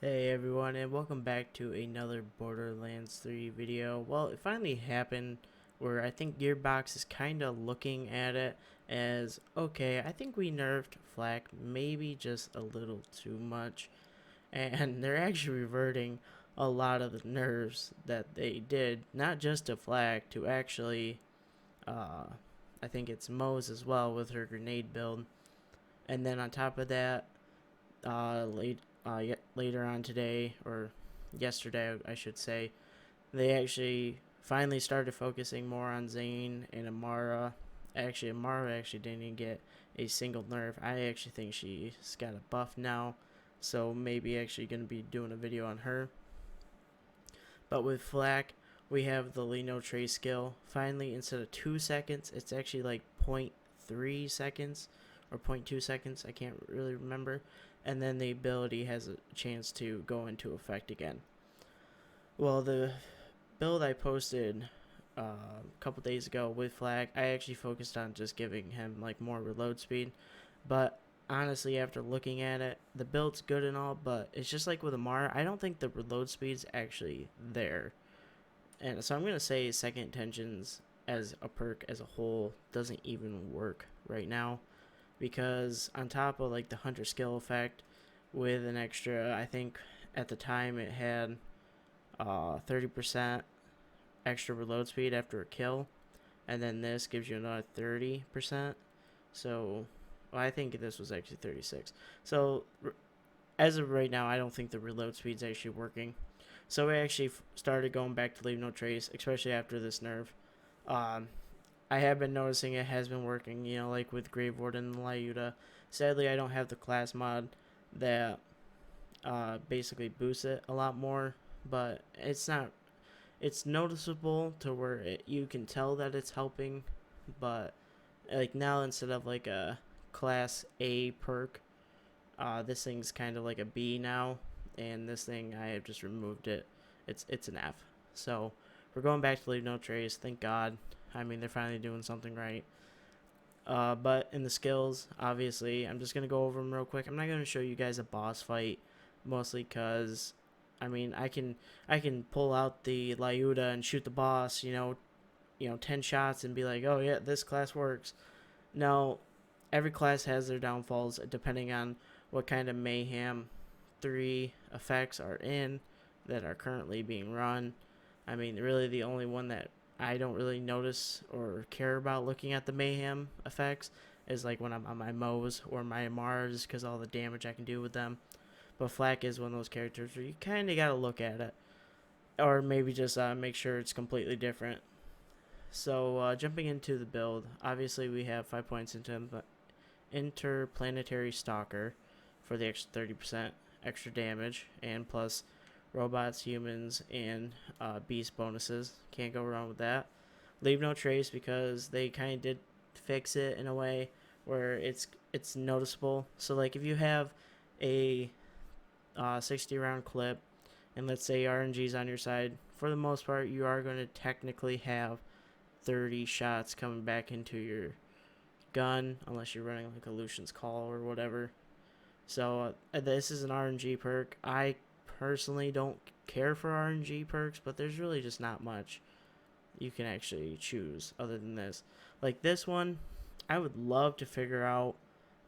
Hey everyone, and welcome back to another Borderlands 3 video. Well, it finally happened where I think Gearbox is kind of looking at it as, okay, I think we nerfed Flak maybe just a little too much, and they're actually reverting a lot of the nerfs that they did, not just to Flak, to actually, I think it's Moze as well with her grenade build. And then on top of that, later on today, or yesterday I should say, they actually finally started focusing more on Zane and Amara. Actually, Amara actually didn't even get a single nerf. I actually think she's got a buff now, so maybe actually going to be doing a video on her. But with Flak, we have the Lino Trace skill. Finally, instead of 2 seconds, it's actually like 0.3 seconds or 0.2 seconds. I can't really remember. And then the ability has a chance to go into effect again. Well, the build I posted a couple days ago with Flag, I actually focused on just giving him like more reload speed. But honestly, after looking at it, the build's good and all, but it's just like with Amara, I don't think the reload speed's actually there. And so I'm going to say Second Intentions as a perk as a whole doesn't even work right now, because on top of like the hunter skill effect with an extra, I think at the time it had 30% extra reload speed after a kill, and then this gives you another 30%. So well, I think this was actually 36. So as of right now, I don't think the reload speed's actually working. So we actually started going back to Leave No Trace, especially after this nerf. Um, I have been noticing it has been working, you know, like with Grave Warden and Lyuda. Sadly, I don't have the class mod that basically boosts it a lot more, but it's noticeable to where you can tell that it's helping, but like now instead of like a class A perk, this thing's kind of like a B now, and this thing I have just removed it. It's an F. So we're going back to Leave No Trace. Thank God. I mean, they're finally doing something right. But in the skills, obviously, I'm just gonna go over them real quick. I'm not gonna show you guys a boss fight, mostly because, I mean, I can pull out the Lyuda and shoot the boss, 10 shots and be like, oh yeah, this class works. No, every class has their downfalls depending on what kind of mayhem 3 effects are in that are currently being run. I mean, really the only one that I don't really notice or care about looking at the mayhem effects is like when I'm on my Moes or my Amara, just because all the damage I can do with them. But Flak is one of those characters where you kind of got to look at it, or maybe just make sure it's completely different. So jumping into the build, obviously we have 5 points into Interplanetary Stalker for the extra 30% extra damage, and plus robots, humans, and beast bonuses. Can't go wrong with that. Leave No Trace, because they kind of did fix it in a way where it's noticeable. So like if you have a 60 round clip, and let's say RNG's on your side, for the most part you are going to technically have 30 shots coming back into your gun, unless you're running like a Lucian's Call or whatever. So this is an RNG perk. I personally don't care for RNG perks, but there's really just not much you can actually choose other than this. Like this one, I would love to figure out,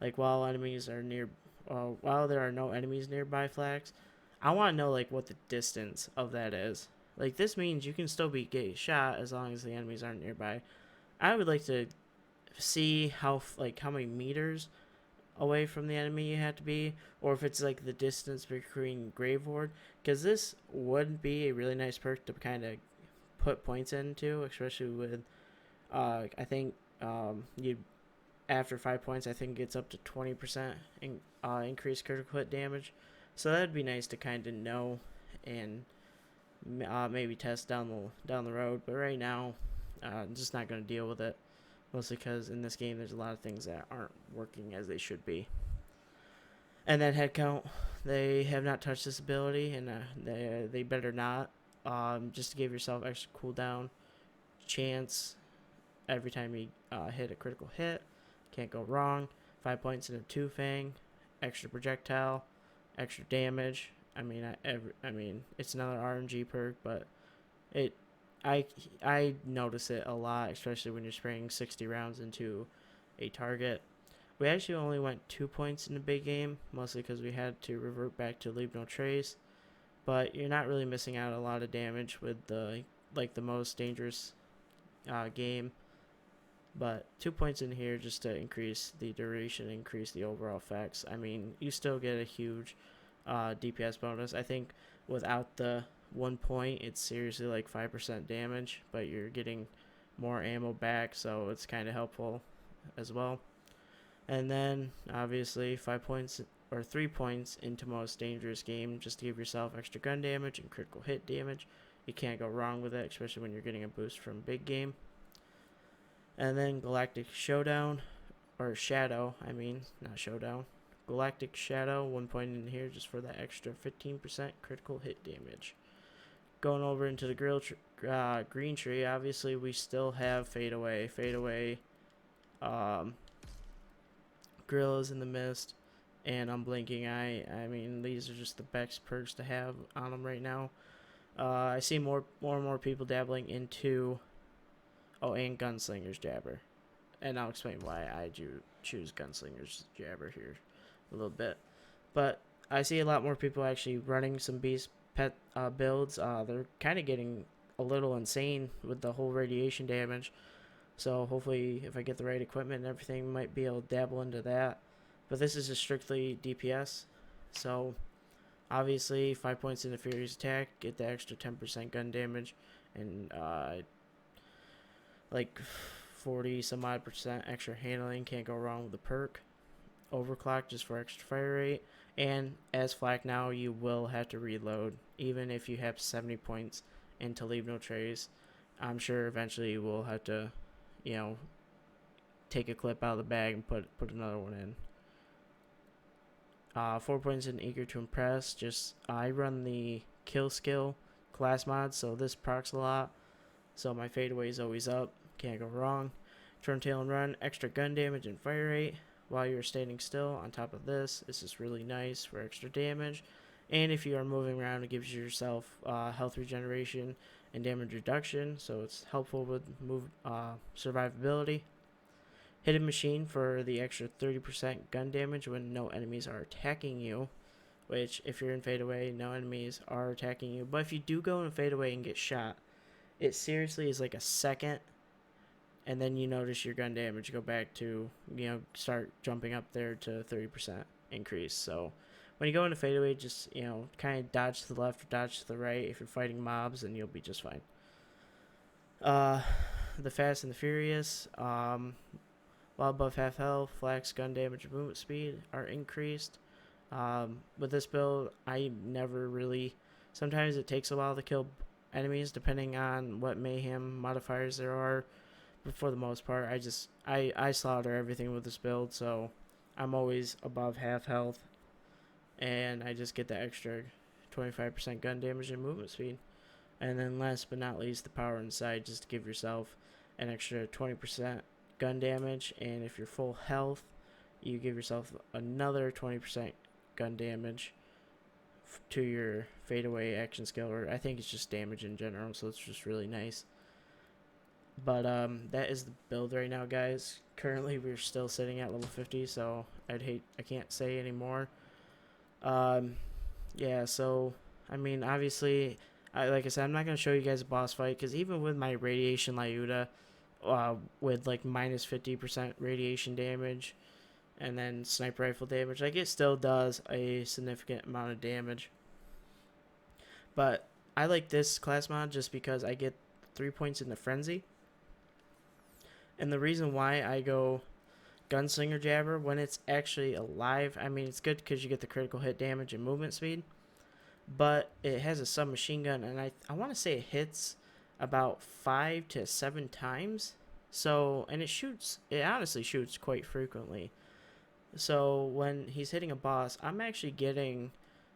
like while there are no enemies nearby flags, I want to know like what the distance of that is. Like this means you can still be getting shot as long as the enemies aren't nearby. I would like to see how many meters away from the enemy you have to be, or if it's like the distance between Grave Ward, because this would be a really nice perk to kind of put points into, especially with I think you after 5 points I think it's up to 20% increased critical hit damage, so that'd be nice to kind of know and maybe test down the road. But right now, I'm just not going to deal with it, mostly because in this game there's a lot of things that aren't working as they should be. And then head count, they have not touched this ability, and they better not. Just to give yourself extra cooldown chance every time you hit a critical hit. Can't go wrong. 5 points in a 2 Fang, extra projectile, extra damage. I mean, it's another RNG perk, but it, I, I notice it a lot, especially when you're spraying 60 rounds into a target. We actually only went 2 points in the big game, mostly because we had to revert back to leave no trace. But you're not really missing out a lot of damage with the most dangerous game. But 2 points in here just to increase the duration, increase the overall effects. I mean, you still get a huge DPS bonus. I think without the 1 point, it's seriously like 5% damage, but you're getting more ammo back, so it's kind of helpful as well. And then obviously 5 points or 3 points into most dangerous game, just to give yourself extra gun damage and critical hit damage. You can't go wrong with it, especially when you're getting a boost from big game. And then Galactic Showdown, or Shadow, I mean, not Showdown. Galactic Shadow, 1 point in here just for that extra 15% critical hit damage. Going over into the green tree, obviously we still have Fade Away. Fade Away, Gorillas in the Mist, and Unblinking Eye. I mean, these are just the best perks to have on them right now. I see more and more people dabbling into, and Gunslinger's Jabber. And I'll explain why I do choose Gunslinger's Jabber here a little bit. But I see a lot more people actually running some beast pet builds. They're kind of getting a little insane with the whole radiation damage. So hopefully if I get the right equipment and everything, might be able to dabble into that. But this is just strictly DPS. So obviously 5 points in the Furious attack, get the extra 10% gun damage, and like 40 some odd percent extra handling. Can't go wrong with the perk. Overclock just for extra fire rate. And as Flak now, you will have to reload even if you have 70 points and to leave no trace. I'm sure eventually you will have to, take a clip out of the bag and put another one in. 4 points in Eager to Impress. Just I run the kill skill class mod, so this procs a lot. So my fadeaway is always up. Can't go wrong. Turn, tail, and run. Extra gun damage and fire rate while you're standing still. On top of this is really nice for extra damage. And if you are moving around, it gives yourself health regeneration and damage reduction. So it's helpful with survivability. Hidden Machine for the extra 30% gun damage when no enemies are attacking you. Which, if you're in fadeaway, no enemies are attacking you. But if you do go in fadeaway and get shot, it seriously is like a second, and then you notice your gun damage go back to, start jumping up there to 30% increase. So when you go into fadeaway, just, kind of dodge to the left or dodge to the right. If you're fighting mobs, then you'll be just fine. The Fast and the Furious, while above half health, flax, gun damage, and movement speed are increased. With this build, I never really, sometimes it takes a while to kill enemies depending on what mayhem modifiers there are, but for the most part I slaughter everything with this build, so I'm always above half health, and I just get the extra 25% gun damage and movement speed. And then last but not least, the power inside, just to give yourself an extra 20% gun damage, and if you're full health, you give yourself another 20% gun damage to your fadeaway action skill, or I think it's just damage in general, so it's just really nice. But that is the build right now, guys. Currently we're still sitting at level 50, so I can't say anymore. Yeah, so I mean, obviously, like I said, I'm not going to show you guys a boss fight, because even with my radiation Lyuda, with like minus 50% radiation damage and then sniper rifle damage, like it still does a significant amount of damage. But I like this class mod just because I get 3 points in the frenzy. And the reason why I go Gunslinger Jabber when it's actually alive, I mean, it's good because you get the critical hit damage and movement speed, but it has a submachine gun, and I want to say it hits about 5 to 7 times. So, and it honestly shoots quite frequently. So when he's hitting a boss, I'm actually getting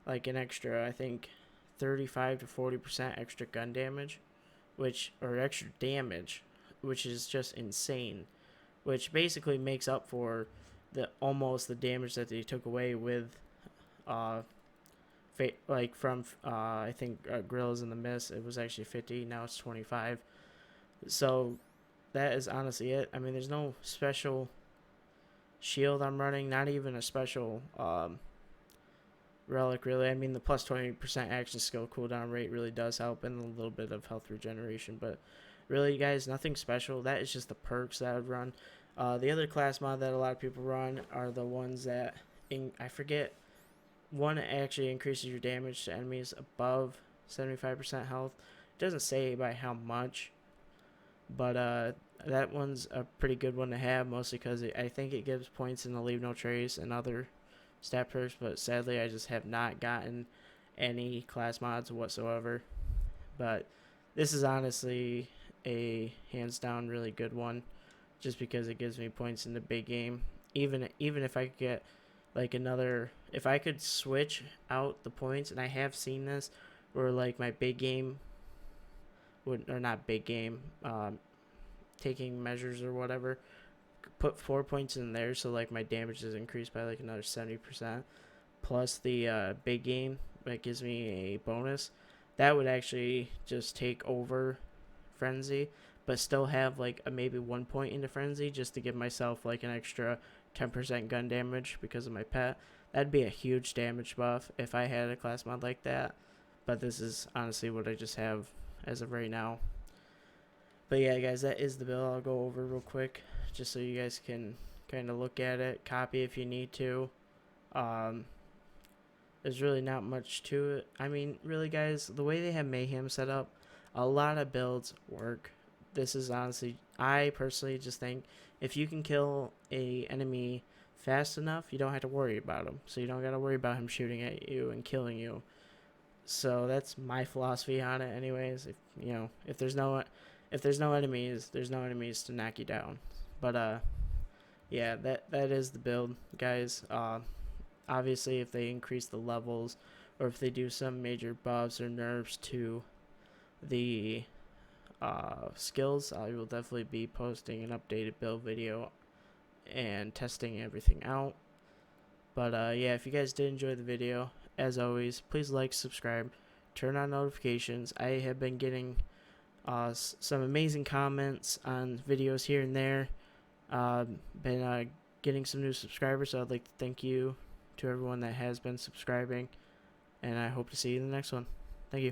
like an extra, I think 35 to 40% extra gun damage, extra damage, which is just insane, which basically makes up for almost the damage that they took away with like from I think Grills in the Mist, it was actually 50. Now it's 25. So that is honestly it. I mean, there's no special shield I'm running, not even a special relic really. I mean, the plus 20% action skill cooldown rate really does help, and a little bit of health regeneration, but really, guys, nothing special. That is just the perks that I would run. The other class mod that a lot of people run are the ones that I forget. One actually increases your damage to enemies above 75% health. It doesn't say by how much, but that one's a pretty good one to have, mostly because I think it gives points in the Leave No Trace and other stat perks, but sadly I just have not gotten any class mods whatsoever. But this is honestly a hands down really good one, just because it gives me points in the big game. Even if I could get like another, if I could switch out the points, and I have seen this, where like my big game would, or not big game, taking measures or whatever, put 4 points in there, so like my damage is increased by like another 70%, plus the big game that gives me a bonus. That would actually just take over frenzy, but still have like a maybe 1 point into frenzy, just to give myself like an extra 10% gun damage because of my pet. That'd be a huge damage buff if I had a class mod like that, but this is honestly what I just have as of right now. But yeah, guys, that is the build. I'll go over real quick just so you guys can kind of look at it, copy if you need to. There's really not much to it. I mean, really, guys, the way they have Mayhem set up, a lot of builds work. This is honestly, I personally just think if you can kill a enemy fast enough, you don't have to worry about him. So you don't got to worry about him shooting at you and killing you. So that's my philosophy on it anyways. If there's no enemies, there's no enemies to knock you down. But yeah, that is the build, guys. Obviously, if they increase the levels, or if they do some major buffs or nerfs to the skills, I will definitely be posting an updated build video and testing everything out. But yeah, if you guys did enjoy the video, as always, please like, subscribe, turn on notifications. I have been getting some amazing comments on videos here and there. Been getting some new subscribers, so I'd like to thank you to everyone that has been subscribing, and I hope to see you in the next one. Thank you.